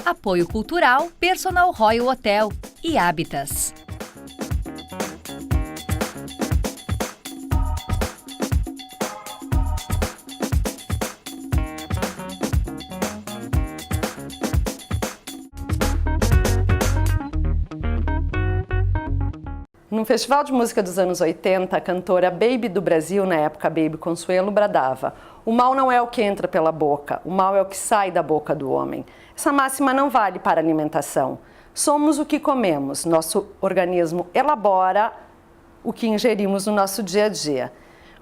Apoio Cultural, Personal Royal Hotel e Habitas. No Festival de Música dos anos 80, a cantora Baby do Brasil, na época Baby Consuelo, bradava: "O mal não é o que entra pela boca, o mal é o que sai da boca do homem." Essa máxima não vale para a alimentação. Somos o que comemos, nosso organismo elabora o que ingerimos no nosso dia a dia.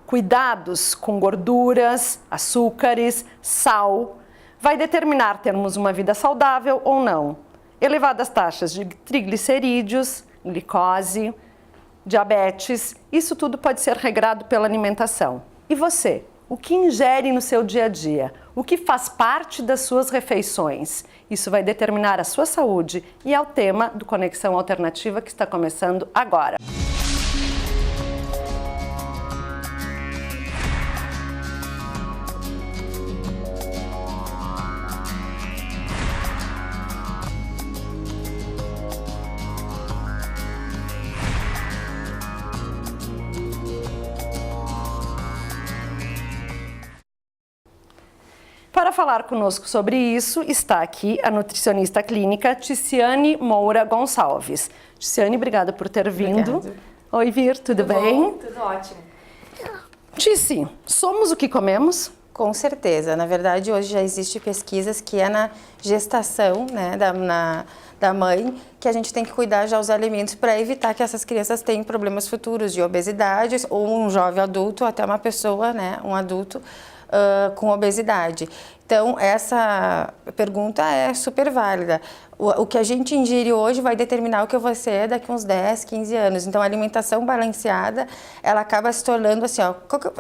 Cuidados com gorduras, açúcares, sal, vai determinar termos uma vida saudável ou não. Elevadas taxas de triglicerídeos, glicose, diabetes, isso tudo pode ser regrado pela alimentação. E você? O que ingere no seu dia a dia? O que faz parte das suas refeições? Isso vai determinar a sua saúde e é o tema do Conexão Alternativa que está começando agora. Para falar conosco sobre isso, está aqui a nutricionista clínica Ticiane Moura Gonçalves. Ticiane, obrigada por ter vindo. Obrigada. Oi, Vir, tudo bem? Tudo ótimo. Tici, somos o que comemos? Com certeza. Na verdade, hoje já existe pesquisas que é na gestação, né, da mãe, que a gente tem que cuidar já os alimentos para evitar que essas crianças tenham problemas futuros de obesidade ou um jovem adulto, ou até uma pessoa, né, um adulto, com obesidade. Então, essa pergunta é super válida. O que a gente ingere hoje vai determinar o que eu vou ser daqui uns 10, 15 anos. Então, a alimentação balanceada, ela acaba se tornando assim, ó,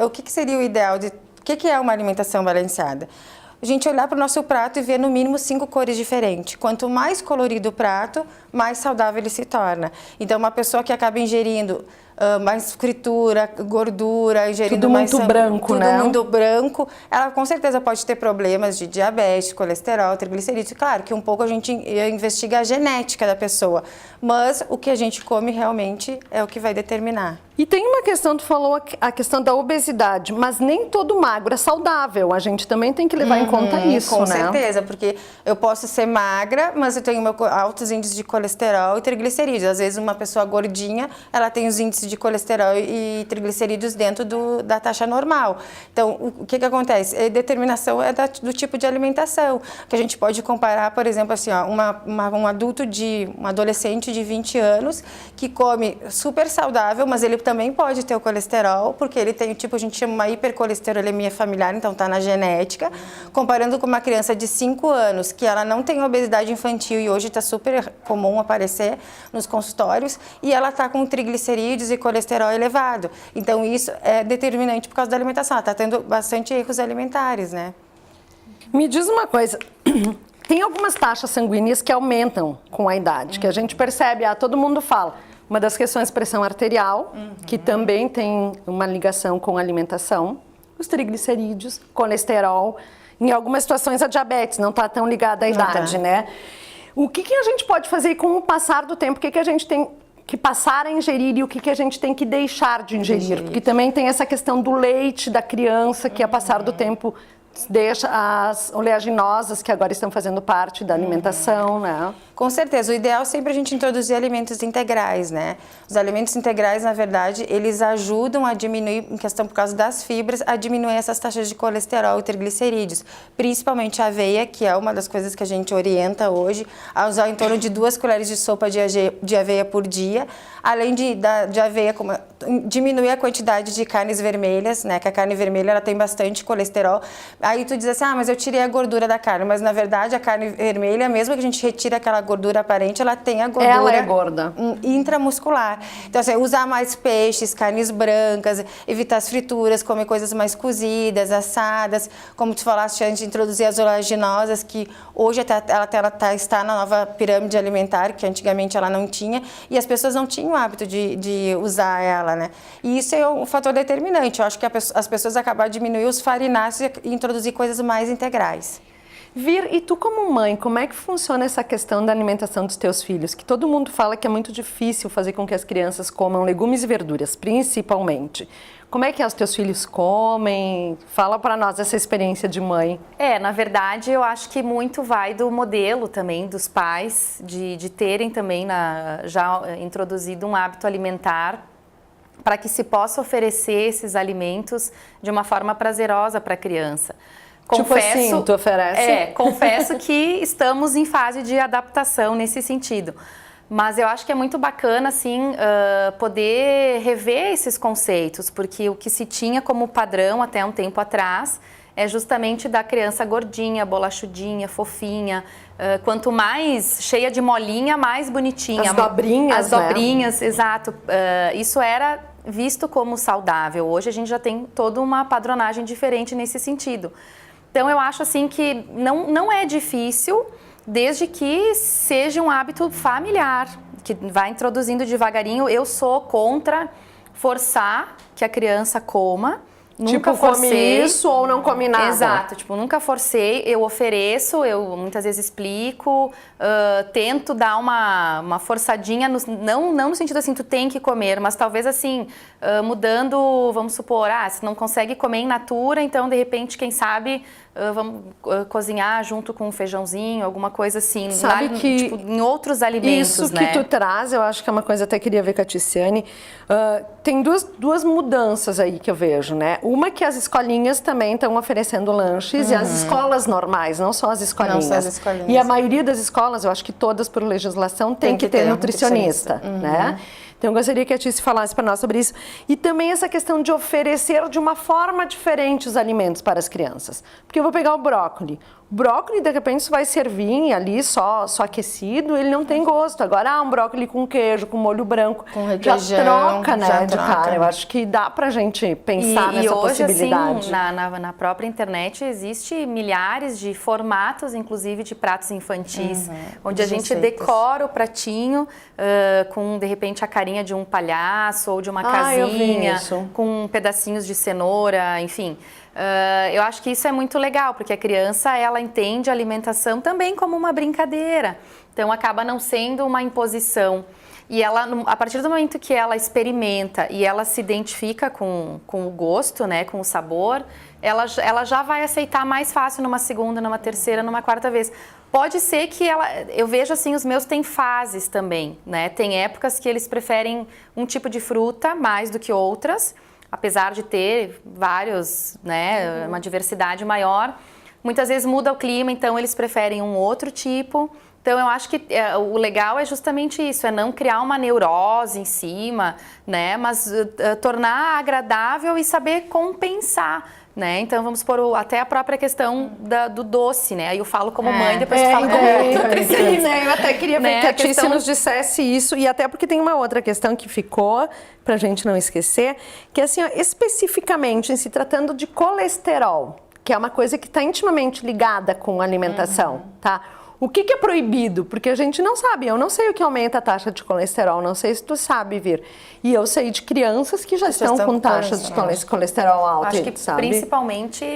o que seria o ideal de... O que é uma alimentação balanceada? A gente olhar para o nosso prato e ver no mínimo 5 cores diferentes. Quanto mais colorido o prato, mais saudável ele se torna. Então, uma pessoa que acaba ingerindo mais fritura, gordura, ingerindo tudo mais muito branco, né? Tudo muito branco, ela com certeza pode ter problemas de diabetes, colesterol, triglicerídeos. Claro que um pouco a gente investiga a genética da pessoa, mas o que a gente come realmente é o que vai determinar. E tem uma questão, tu falou a questão da obesidade, mas nem todo magro é saudável. A gente também tem que levar em conta isso, com né? Com certeza, porque eu posso ser magra, mas eu tenho altos índices de colesterol e triglicerídeos. Às vezes uma pessoa gordinha, ela tem os índices de colesterol e triglicerídeos dentro da taxa normal. Então, o que acontece? A determinação é do tipo de alimentação, que a gente pode comparar, por exemplo, assim, ó, um adolescente de 20 anos que come super saudável, mas ele também pode ter o colesterol, porque ele tem, tipo, a gente chama uma hipercolesterolemia familiar, então tá na genética, comparando com uma criança de 5 anos, que ela não tem obesidade infantil e hoje está super comum aparecer nos consultórios, e ela tá com triglicerídeos e colesterol elevado. Então, isso é determinante por causa da alimentação. Ela está tendo bastante erros alimentares, né? Me diz uma coisa, tem algumas taxas sanguíneas que aumentam com a idade, que a gente percebe, todo mundo fala. Uma das questões é pressão arterial, que também tem uma ligação com a alimentação, os triglicerídeos, colesterol, em algumas situações a diabetes não está tão ligada à idade, né? O que a gente pode fazer com o passar do tempo? O que a gente tem que passar a ingerir e o que a gente tem que deixar de ingerir? Porque também tem essa questão do leite da criança, que a passar do tempo deixa as oleaginosas, que agora estão fazendo parte da alimentação, né? Com certeza, o ideal é sempre a gente introduzir alimentos integrais, né? Os alimentos integrais, na verdade, eles ajudam a diminuir, em questão por causa das fibras, a diminuir essas taxas de colesterol e triglicerídeos. Principalmente a aveia, que é uma das coisas que a gente orienta hoje, a usar em torno de 2 colheres de sopa de aveia por dia. Além de aveia, diminuir a quantidade de carnes vermelhas, né? Que a carne vermelha, ela tem bastante colesterol. Aí tu diz assim, mas eu tirei a gordura da carne. Mas, na verdade, a carne vermelha, mesmo que a gente retire aquela gordura aparente, ela tem a gordura... Ela é gorda. Intramuscular. Então, assim, usar mais peixes, carnes brancas, evitar as frituras, comer coisas mais cozidas, assadas. Como tu falaste antes, introduzir as oleaginosas, que hoje está na nova pirâmide alimentar, que antigamente ela não tinha, e as pessoas não tinham o hábito de usar ela, né? E isso é um fator determinante. Eu acho que as pessoas acabaram de diminuir os farináceos e introduzir coisas mais integrais. Vir, e tu como mãe, como é que funciona essa questão da alimentação dos teus filhos? Que todo mundo fala que é muito difícil fazer com que as crianças comam legumes e verduras, principalmente. Como é que os teus filhos comem? Fala para nós essa experiência de mãe. Na verdade, eu acho que muito vai do modelo também dos pais, de terem também já introduzido um hábito alimentar para que se possa oferecer esses alimentos de uma forma prazerosa para a criança. Confesso, tipo assim, tu oferece? Confesso que estamos em fase de adaptação nesse sentido. Mas eu acho que é muito bacana, assim, poder rever esses conceitos, porque o que se tinha como padrão até um tempo atrás é justamente da criança gordinha, bolachudinha, fofinha. Quanto mais cheia de molinha, mais bonitinha. As dobrinhas, As dobrinhas, né? Exato. Isso era visto como saudável. Hoje a gente já tem toda uma padronagem diferente nesse sentido. Então eu acho assim que não é difícil, desde que seja um hábito familiar, que vai introduzindo devagarinho. Eu sou contra forçar que a criança coma. Nunca forcei. Come isso ou não come nada. Exato, nunca forcei, eu ofereço, eu muitas vezes explico, tento dar uma forçadinha, não no sentido assim, tu tem que comer, mas talvez assim, mudando, vamos supor, se não consegue comer in natura, então de repente, quem sabe, vamos cozinhar junto com um feijãozinho, alguma coisa assim, sabe que em outros alimentos, isso né? que tu traz, eu acho que é uma coisa até queria ver com a Ticiane, tem duas mudanças aí que eu vejo, né? Uma que as escolinhas também estão oferecendo lanches e as escolas normais, não só as escolinhas. Não só as escolinhas. E a maioria das escolas, eu acho que todas por legislação, tem que ter nutricionista, né? Então, eu gostaria que a Tici falasse para nós sobre isso. E também essa questão de oferecer de uma forma diferente os alimentos para as crianças. Porque eu vou pegar o brócolis. O brócolis, de repente, isso vai servir ali só aquecido, ele não tem gosto. Agora, um brócolis com queijo, com molho branco, com requeijão, já troca, né, já de cara. Eu acho que dá pra gente pensar nessa hoje, possibilidade. Assim, na própria internet existe milhares de formatos, inclusive de pratos infantis, onde a gente decora o pratinho com, de repente, a carinha de um palhaço ou de uma casinha, com pedacinhos de cenoura, enfim. Eu acho que isso é muito legal, porque a criança, ela entende a alimentação também como uma brincadeira. Então, acaba não sendo uma imposição. E ela, a partir do momento que ela experimenta e ela se identifica com o gosto, né, com o sabor, ela já vai aceitar mais fácil numa segunda, numa terceira, numa quarta vez. Pode ser que eu vejo assim, os meus têm fases também, né? Tem épocas que eles preferem um tipo de fruta mais do que outras, apesar de ter vários, né, uma diversidade maior. Muitas vezes muda o clima, então eles preferem um outro tipo. Então, eu acho que o legal é justamente isso, é não criar uma neurose em cima, né? Mas tornar agradável e saber compensar, né? Então, vamos supor até a própria questão do doce, né? Aí eu falo como mãe, depois tu fala como nutricionista. Eu até queria ver que a Tici nos dissesse isso, e até porque tem uma outra questão que ficou, pra gente não esquecer, que é assim, ó, especificamente em se tratando de colesterol, que é uma coisa que está intimamente ligada com a alimentação, tá? O que é proibido? Porque a gente não sabe. Eu não sei o que aumenta a taxa de colesterol, não sei se tu sabe, Vir. E eu sei de crianças que já estão com taxas de colesterol alta, acho que sabe? Principalmente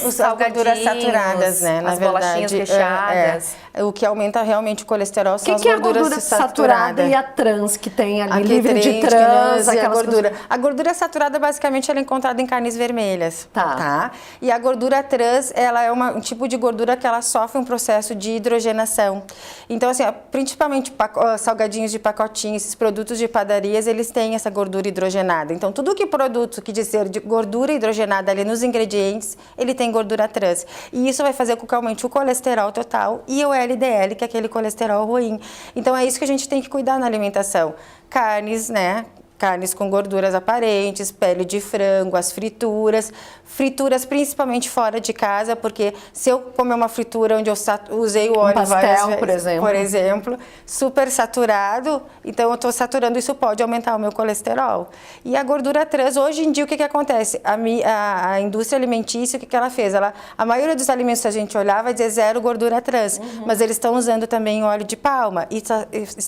os gorduras saturadas, né? As bolachinhas recheadas. O que aumenta realmente o colesterol são as gorduras saturadas. O que é a gordura saturada e a trans que tem ali, livre de trans, trans, a gordura. A gordura saturada, basicamente, ela é encontrada em carnes vermelhas. Tá? E a gordura trans, ela é um tipo de gordura que ela sofre um processo de hidrogenação. Então, assim, principalmente salgadinhos de pacotinho, esses produtos de padarias, eles têm essa gordura hidrogenada. Então, tudo que produto que diz ser de gordura hidrogenada ali nos ingredientes, ele tem gordura trans. E isso vai fazer com que aumente o colesterol total e o LDL, que é aquele colesterol ruim. Então, é isso que a gente tem que cuidar na alimentação. Carnes, né? Carnes com gorduras aparentes, pele de frango, as frituras principalmente fora de casa, porque se eu comer uma fritura onde eu usei o óleo várias vezes, por exemplo, super saturado, então eu estou saturando, isso pode aumentar o meu colesterol. E a gordura trans, hoje em dia, o que acontece? A indústria alimentícia, o que ela fez? A maioria dos alimentos que a gente olhava vai dizer zero gordura trans, mas eles estão usando também o óleo de palma. E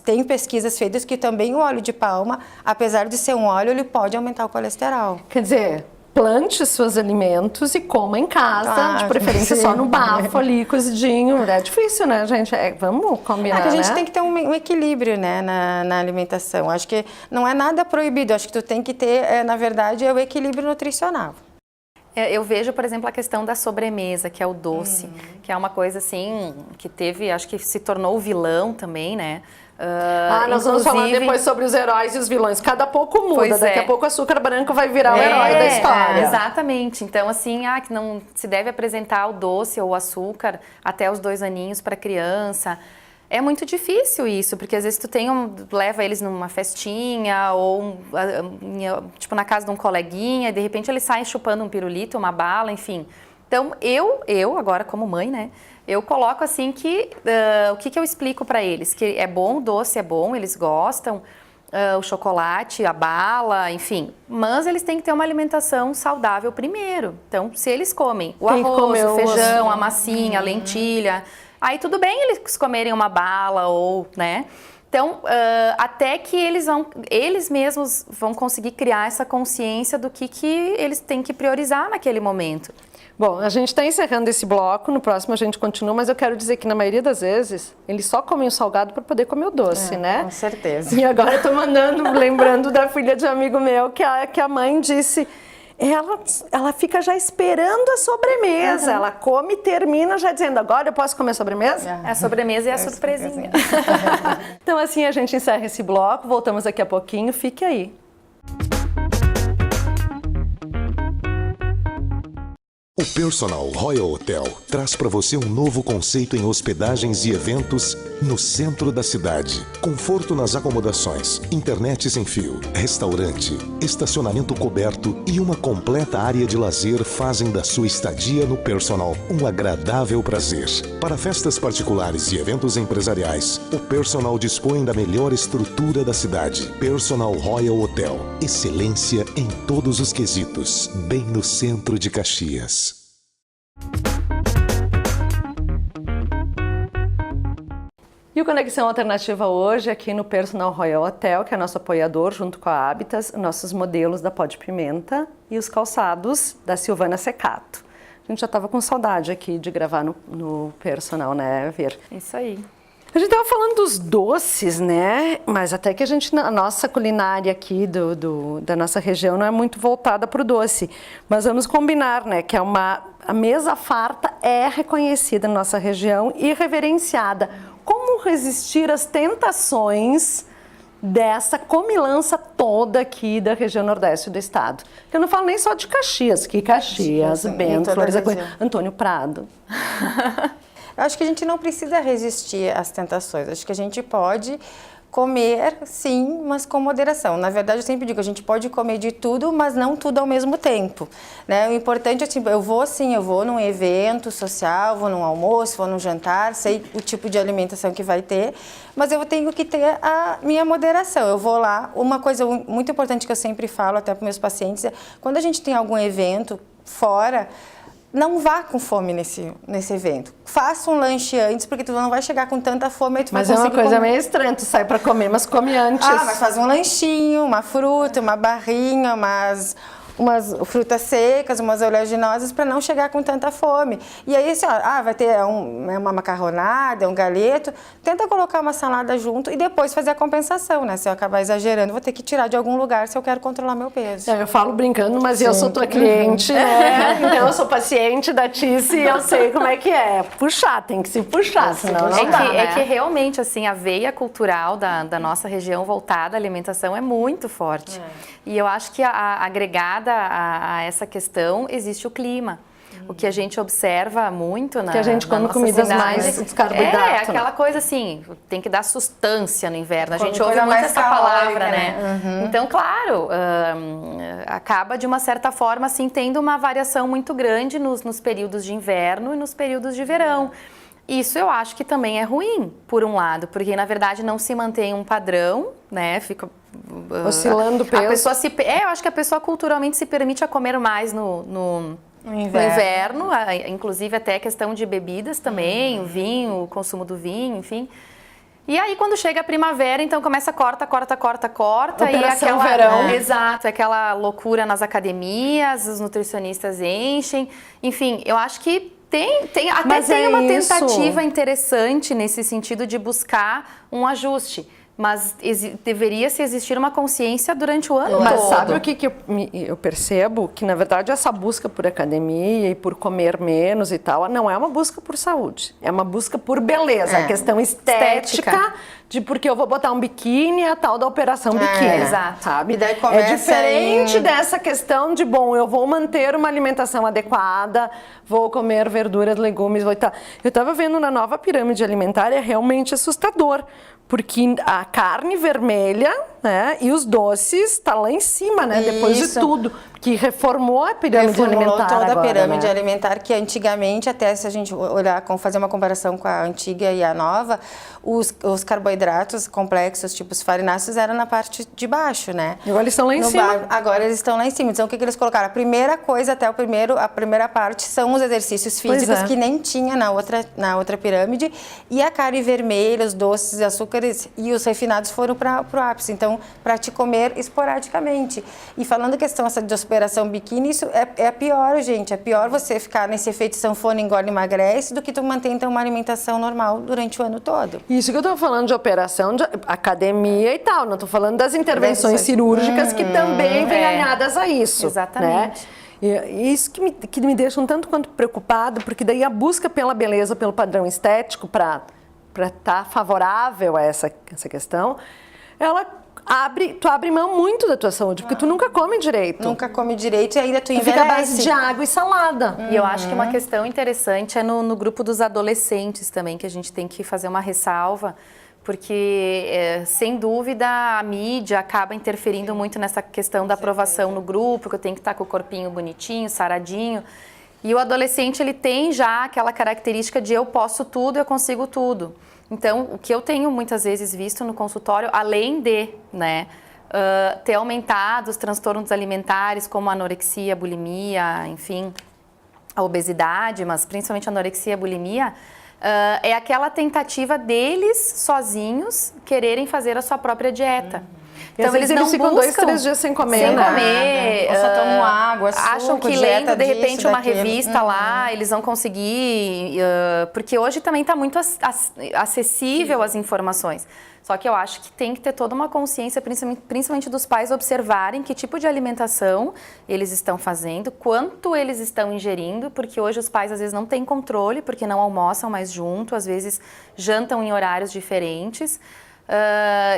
tem pesquisas feitas que também o óleo de palma, apesar de ser um óleo, ele pode aumentar o colesterol. Quer dizer, plante seus alimentos e coma em casa, de preferência sim. só no bafo ali, cozidinho. É difícil, né, gente? Vamos combinar, que a gente né? tem que ter um equilíbrio, né, na alimentação. Acho que não é nada proibido, acho que tu tem que ter, na verdade, o equilíbrio nutricional. Eu vejo, por exemplo, a questão da sobremesa, que é o doce, que é uma coisa assim, que teve, acho que se tornou vilão também, né? Nós vamos falar depois sobre os heróis e os vilões. Cada pouco muda, daqui a pouco o açúcar branco vai virar o herói da história. Exatamente. Então, assim, que não se deve apresentar o doce ou o açúcar até os 2 aninhos para a criança. É muito difícil isso, porque às vezes tu leva eles numa festinha ou tipo na casa de um coleguinha e de repente eles saem chupando um pirulito, uma bala, enfim. Então eu agora como mãe, né, eu coloco assim que o que eu explico para eles, que é bom, o doce é bom, eles gostam, o chocolate, a bala, enfim, mas eles têm que ter uma alimentação saudável primeiro. Então, se eles comem o arroz, o feijão, a massinha, a lentilha, aí tudo bem eles comerem uma bala ou, né? Então, até que eles mesmos vão conseguir criar essa consciência do que eles têm que priorizar naquele momento. Bom, a gente está encerrando esse bloco, no próximo a gente continua, mas eu quero dizer que na maioria das vezes eles só comem o salgado para poder comer o doce, né? Com certeza. E agora eu tô lembrando da filha de um amigo meu que a mãe disse... Ela fica já esperando a sobremesa, ela come e termina já dizendo, agora eu posso comer sobremesa? A sobremesa e a surpresinha. Então assim a gente encerra esse bloco, voltamos daqui a pouquinho, fique aí. O Personal Royal Hotel traz para você um novo conceito em hospedagens e eventos no centro da cidade. Conforto nas acomodações, internet sem fio, restaurante, estacionamento coberto e uma completa área de lazer fazem da sua estadia no Personal um agradável prazer. Para festas particulares e eventos empresariais, o Personal dispõe da melhor estrutura da cidade. Personal Royal Hotel. Excelência em todos os quesitos, bem no centro de Caxias. E o Conexão Alternativa hoje aqui no Personal Royal Hotel, que é nosso apoiador junto com a Habitas, nossos modelos da Pó de Pimenta e os calçados da Silvana Secato. A gente já estava com saudade aqui de gravar no Personal, né, Ver? Isso aí. A gente estava falando dos doces, né? Mas até que a nossa culinária aqui da nossa região não é muito voltada para o doce. Mas vamos combinar, né? Que a mesa farta é reconhecida na nossa região e reverenciada. Como resistir às tentações dessa comilança toda aqui da região nordeste do estado? Eu não falo nem só de Caxias, que Caxias, Bento, Flores da Cunha, Antônio Prado. Eu acho que a gente não precisa resistir às tentações, acho que a gente pode comer, sim, mas com moderação. Na verdade, eu sempre digo, a gente pode comer de tudo, mas não tudo ao mesmo tempo, né? O importante é, tipo, eu vou num evento social, vou num almoço, vou num jantar, sei o tipo de alimentação que vai ter, mas eu tenho que ter a minha moderação. Eu vou lá, uma coisa muito importante que eu sempre falo até para meus pacientes é, quando a gente tem algum evento fora, não vá com fome nesse evento. Faça um lanche antes, porque tu não vai chegar com tanta fome aí tu mas vai é uma coisa comer. Meio estranha, tu sai pra comer, mas come antes. Mas faz um lanchinho, uma fruta, uma barrinha, umas frutas secas, umas oleaginosas para não chegar com tanta fome. E aí, assim, vai ter uma macarronada, um galeto, tenta colocar uma salada junto e depois fazer a compensação, né? Se eu acabar exagerando, vou ter que tirar de algum lugar se eu quero controlar meu peso. Eu falo brincando, mas eu sou tua cliente, né? Então eu sou paciente da Tice e eu sei como é que é. Puxar, tem que se puxar, senão não dá, né? É que realmente, assim, a veia cultural da nossa região voltada à alimentação é muito forte. E eu acho que agregada a essa questão existe o clima. O que a gente observa muito que a gente come comidas mais carboidrato. Aquela coisa assim, tem que dar sustância no inverno. A gente ouve muito essa palavra, né? Então, claro, acaba de uma certa forma assim tendo uma variação muito grande nos períodos de inverno e nos períodos de verão. Isso eu acho que também é ruim, por um lado, porque na verdade não se mantém um padrão, né? Fica oscilando o peso. A pessoa eu acho que a pessoa culturalmente se permite a comer mais no inverno, inclusive até a questão de bebidas também, o vinho, o consumo do vinho, enfim. E aí, quando chega a primavera, então começa corta. Operação e verão. Exato, aquela loucura nas academias, os nutricionistas enchem. Enfim, eu acho que tem uma tentativa interessante nesse sentido de buscar um ajuste. Mas deveria-se existir uma consciência durante o ano todo. Mas sabe o que eu percebo? Que, na verdade, essa busca por academia e por comer menos e tal, não é uma busca por saúde. É uma busca por beleza. A questão estética de porque eu vou botar um biquíni, a tal da operação biquíni. Exato. Sabe? E daí começa é diferente dessa questão de, bom, eu vou manter uma alimentação adequada, vou comer verduras, legumes, vou estar... Eu estava vendo na nova pirâmide alimentar, é realmente assustador. Porque a carne vermelha, né, e os doces tá lá em cima, né, depois de tudo, que reformou a pirâmide alimentar toda agora, a pirâmide né? alimentar, que antigamente, até se a gente olhar, fazer uma comparação com a antiga e a nova, os carboidratos complexos, tipo os farináceos, eram na parte de baixo, né? Agora eles estão lá em cima. Agora eles estão lá em cima. Então, o que eles colocaram? A primeira coisa, a primeira parte, são os exercícios físicos, que nem tinha na outra pirâmide, e a carne vermelha, os doces, açúcares e os refinados foram para o ápice. Então, para te comer esporadicamente. E falando questão essa de operação biquíni, isso é pior, gente. É pior você ficar nesse efeito sanfona, engorda e emagrece, do que tu manter, então, uma alimentação normal durante o ano todo. Isso que eu tô falando de operação, de academia e tal. Não tô falando das intervenções cirúrgicas que também vêm alinhadas a isso. Exatamente. Né? E isso que me deixa um tanto quanto preocupado, porque daí a busca pela beleza, pelo padrão estético, para estar favorável a essa questão, tu abre mão muito da tua saúde, porque tu nunca come direito. Nunca come direito e ainda tu envelhece. Fica à base de água e salada. E eu acho que uma questão interessante é no grupo dos adolescentes também, que a gente tem que fazer uma ressalva, porque, sem dúvida, a mídia acaba interferindo muito nessa questão da aprovação no grupo, que eu tenho que estar com o corpinho bonitinho, saradinho. E o adolescente, ele tem já aquela característica de eu posso tudo, eu consigo tudo. Então, o que eu tenho muitas vezes visto no consultório, além de ter aumentado os transtornos alimentares, como a anorexia, bulimia, enfim, a obesidade, mas principalmente a anorexia, bulimia, é aquela tentativa deles, sozinhos, quererem fazer a sua própria dieta. Então eles não ficam 2, 3 dias sem comer, ou só tomam água, suco, acham que lendo de repente uma revista lá, eles vão conseguir, porque hoje também está muito acessível as informações. Só que eu acho que tem que ter toda uma consciência, principalmente dos pais, observarem que tipo de alimentação eles estão fazendo, quanto eles estão ingerindo, porque hoje os pais às vezes não têm controle, porque não almoçam mais junto, às vezes jantam em horários diferentes.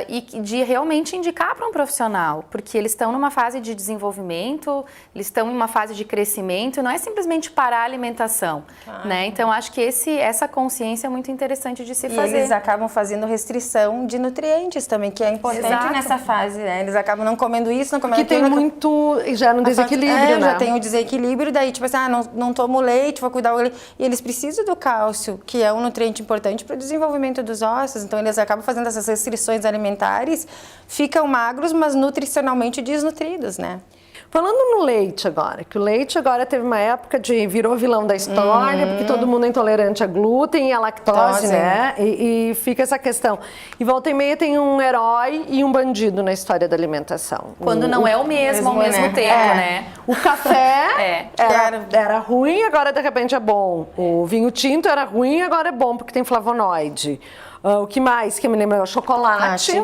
E de realmente indicar para um profissional, porque eles estão numa fase de desenvolvimento, eles estão em uma fase de crescimento, não é simplesmente parar a alimentação, né? Então, acho que essa consciência é muito interessante de se fazer. E eles acabam fazendo restrição de nutrientes também, que é importante nessa fase, né? Eles acabam não comendo isso, não comendo aquilo. Que tem muito, já no desequilíbrio, né? Já tem o desequilíbrio, daí tipo assim, não tomo leite, vou cuidar do leite. E eles precisam do cálcio, que é um nutriente importante para o desenvolvimento dos ossos, então eles acabam fazendo essas restrições alimentares, ficam magros, mas nutricionalmente desnutridos, né? Falando no leite agora, que o leite agora teve uma época de virou vilão da história, porque todo mundo é intolerante a glúten e a lactose, né? E fica essa questão. E volta e meia tem um herói e um bandido na história da alimentação. Quando não é o mesmo ao mesmo tempo, né? O café era ruim, agora de repente é bom. O vinho tinto era ruim, agora é bom, porque tem flavonoide. O que mais que me lembra? O chocolate.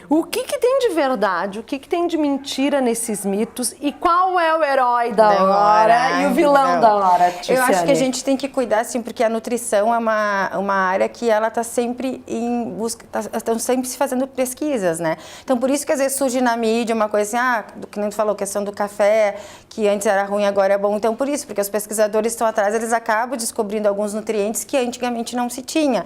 O que tem de verdade, o que tem de mentira nesses mitos e qual é o herói da hora e o vilão da hora, Ticiane? Eu acho que a gente tem que cuidar, assim, porque a nutrição é uma área que ela está sempre em busca, estão sempre se fazendo pesquisas, né? Então, por isso que às vezes surge na mídia uma coisa assim, do que nem tu falou, questão do café, que antes era ruim, agora é bom. Então, por isso, porque os pesquisadores estão atrás, eles acabam descobrindo alguns nutrientes que antigamente não se tinha.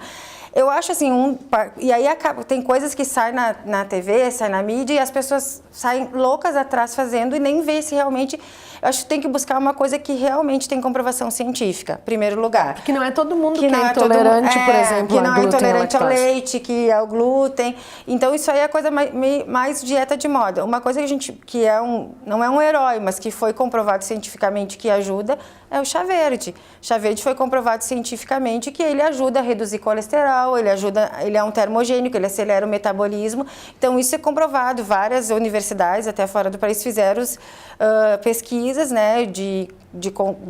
Eu acho assim, e aí tem coisas que saem na TV, saem na mídia e as pessoas saem loucas atrás fazendo e nem vê se realmente... Eu acho que tem que buscar uma coisa que realmente tem comprovação científica, em primeiro lugar. Porque não é todo mundo que é intolerante, por exemplo, que não ao glúten, é intolerante ao lactose. leite, que é o glúten. Então, isso aí é a coisa mais dieta de moda. Uma coisa que não é um herói, mas que foi comprovado cientificamente que ajuda, é o chá verde. O chá verde foi comprovado cientificamente que ele ajuda a reduzir colesterol, sexual, ele é um termogênico, ele acelera o metabolismo. Então, isso é comprovado. Várias universidades, até fora do país, fizeram pesquisas, né, de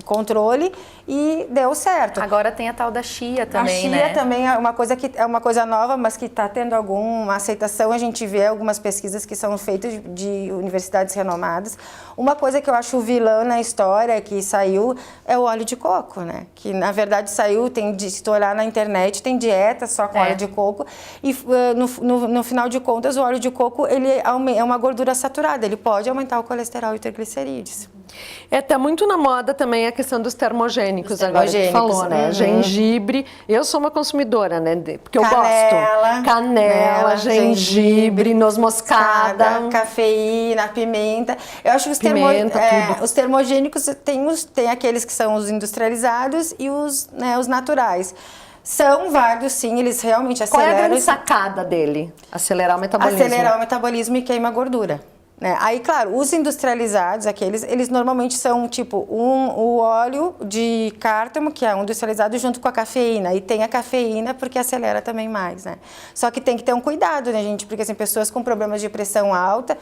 controle e deu certo. Agora tem a tal da chia também, né? A chia também é uma coisa nova, mas que está tendo alguma aceitação. A gente vê algumas pesquisas que são feitas de universidades renomadas. Uma coisa que eu acho vilã na história que saiu é o óleo de coco, né? Que na verdade saiu, se tu olhar na internet, tem dieta só com óleo de coco e no final de contas o óleo de coco ele é uma gordura saturada, ele pode aumentar o colesterol e triglicerídeos. Tá muito na moda também a questão dos termogênicos, agora que tu falou, né? Gengibre, eu sou uma consumidora, né? Porque eu gosto. Canela, gengibre, noz moscada, cafeína, pimenta. Eu acho que os termogênicos tem aqueles que são os industrializados e os naturais. São válidos, sim, eles realmente aceleram. Qual é a grande sacada dele? Acelerar o metabolismo. Acelerar o metabolismo e queima a gordura. Né? Aí, claro, os industrializados, eles normalmente são tipo o óleo de cártamo, que é um industrializado, junto com a cafeína. E tem a cafeína porque acelera também mais, né? Só que tem que ter um cuidado, né, gente? Porque assim, pessoas com problemas de pressão alta,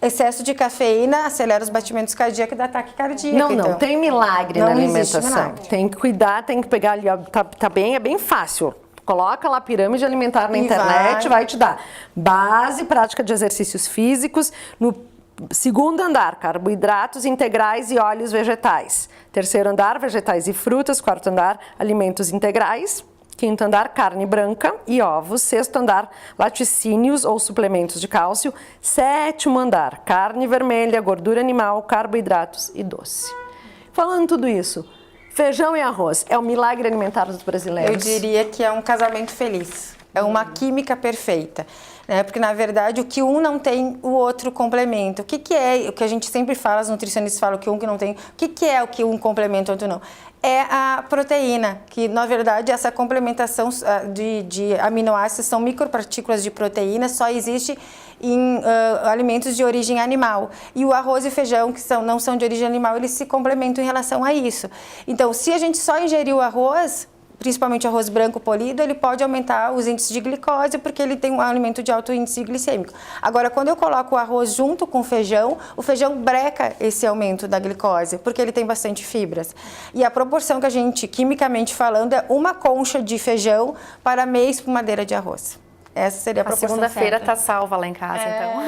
excesso de cafeína acelera os batimentos cardíacos e dá ataque cardíaco. Não tem milagre na alimentação. Milagre. Tem que cuidar, tem que pegar ali, é bem fácil. Coloca lá a pirâmide alimentar na internet, vai te dar base, prática de exercícios físicos. No segundo andar, carboidratos integrais e óleos vegetais. Terceiro andar, vegetais e frutas. Quarto andar, alimentos integrais. Quinto andar, carne branca e ovos. Sexto andar, laticínios ou suplementos de cálcio. Sétimo andar, carne vermelha, gordura animal, carboidratos e doce. Falando tudo isso, feijão e arroz é o milagre alimentar dos brasileiros? Eu diria que é um casamento feliz. É uma química perfeita. Né? Porque, na verdade, o que um não tem, o outro complementa. O que é o que a gente sempre fala, os nutricionistas falam que um que não tem. O que é o que um complementa e o outro não? É a proteína, que, na verdade, essa complementação de aminoácidos são micropartículas de proteína, só existe em alimentos de origem animal. E o arroz e feijão, que não são de origem animal, eles se complementam em relação a isso. Então, se a gente só ingerir o arroz, principalmente arroz branco polido, ele pode aumentar os índices de glicose, porque ele tem um alimento de alto índice glicêmico. Agora, quando eu coloco o arroz junto com o feijão breca esse aumento da glicose, porque ele tem bastante fibras. E a proporção que a gente, quimicamente falando, é uma concha de feijão para meia espumadeira de arroz. Essa seria a proporção. Segunda-feira tá salva lá em casa, então.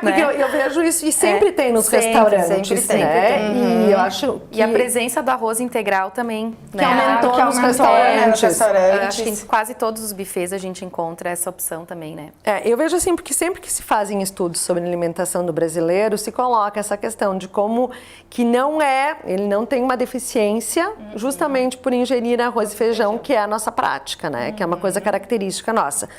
Porque eu vejo isso e sempre tem nos restaurantes, sempre né? tem. E eu acho que... E a presença do arroz integral também, que aumentou nos restaurantes. Acho que em quase todos os buffets a gente encontra essa opção também, né? Eu vejo assim, porque sempre que se fazem estudos sobre a alimentação do brasileiro, se coloca essa questão de como que ele não tem uma deficiência justamente por ingerir arroz e feijão, que é a nossa prática, né? Que é uma coisa característica nossa.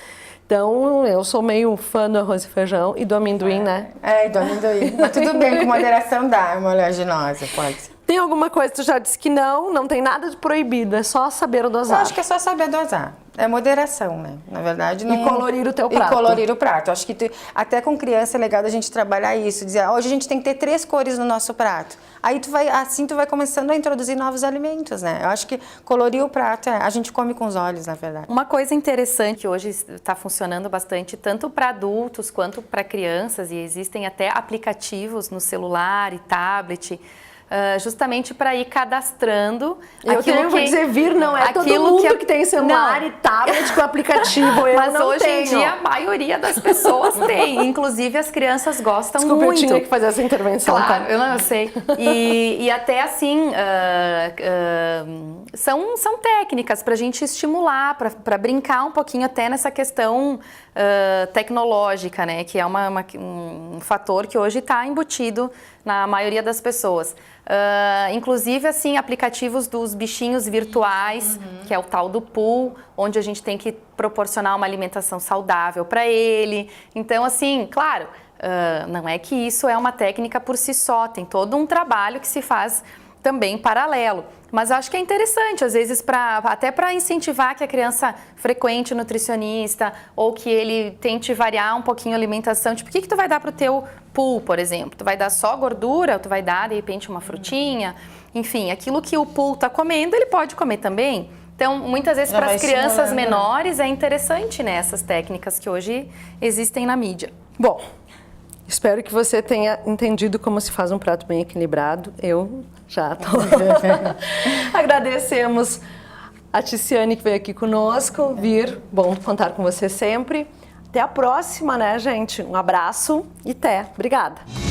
Então, eu sou meio fã do arroz e feijão e do amendoim, né? E do amendoim. Mas tudo bem, com moderação dá uma oleaginosa, pode ser. Tem alguma coisa que tu já disse que não tem nada de proibido, é só saber dosar. Eu acho que é só saber dosar. É moderação, né? Na verdade, não... E colorir o teu prato. E colorir o prato. Acho que até com criança é legal a gente trabalhar isso. Dizer, hoje a gente tem que ter 3 cores no nosso prato. Aí tu vai começando a introduzir novos alimentos, né? Eu acho que colorir o prato, a gente come com os olhos, na verdade. Uma coisa interessante que hoje está funcionando bastante, tanto para adultos quanto para crianças, e existem até aplicativos no celular e tablet, justamente para ir cadastrando vou dizer, não é todo mundo que tem celular e tablet com aplicativo. Mas hoje em dia a maioria das pessoas tem, inclusive as crianças gostam muito. Eu tinha que fazer essa intervenção. Claro, eu sei. E até assim, são técnicas para a gente estimular, para brincar um pouquinho até nessa questão tecnológica, né? Que é um fator que hoje está embutido na maioria das pessoas. Inclusive, assim, aplicativos dos bichinhos virtuais, que é o tal do pool, onde a gente tem que proporcionar uma alimentação saudável para ele. Então, assim, claro, não é que isso é uma técnica por si só, tem todo um trabalho que se faz também paralelo. Mas acho que é interessante, às vezes, até para incentivar que a criança frequente o nutricionista ou que ele tente variar um pouquinho a alimentação. Tipo, o que tu vai dar para o teu pool, por exemplo? Tu vai dar só gordura ou tu vai dar, de repente, uma frutinha? Enfim, aquilo que o pool está comendo, ele pode comer também. Então, muitas vezes Já para vai as crianças estimulando, né? menores é interessante, né, essas técnicas que hoje existem na mídia. Bom, espero que você tenha entendido como se faz um prato bem equilibrado. Eu já tô. Agradecemos a Ticiane que veio aqui conosco, bom contar com você sempre. Até a próxima, né, gente? Um abraço e até. Obrigada.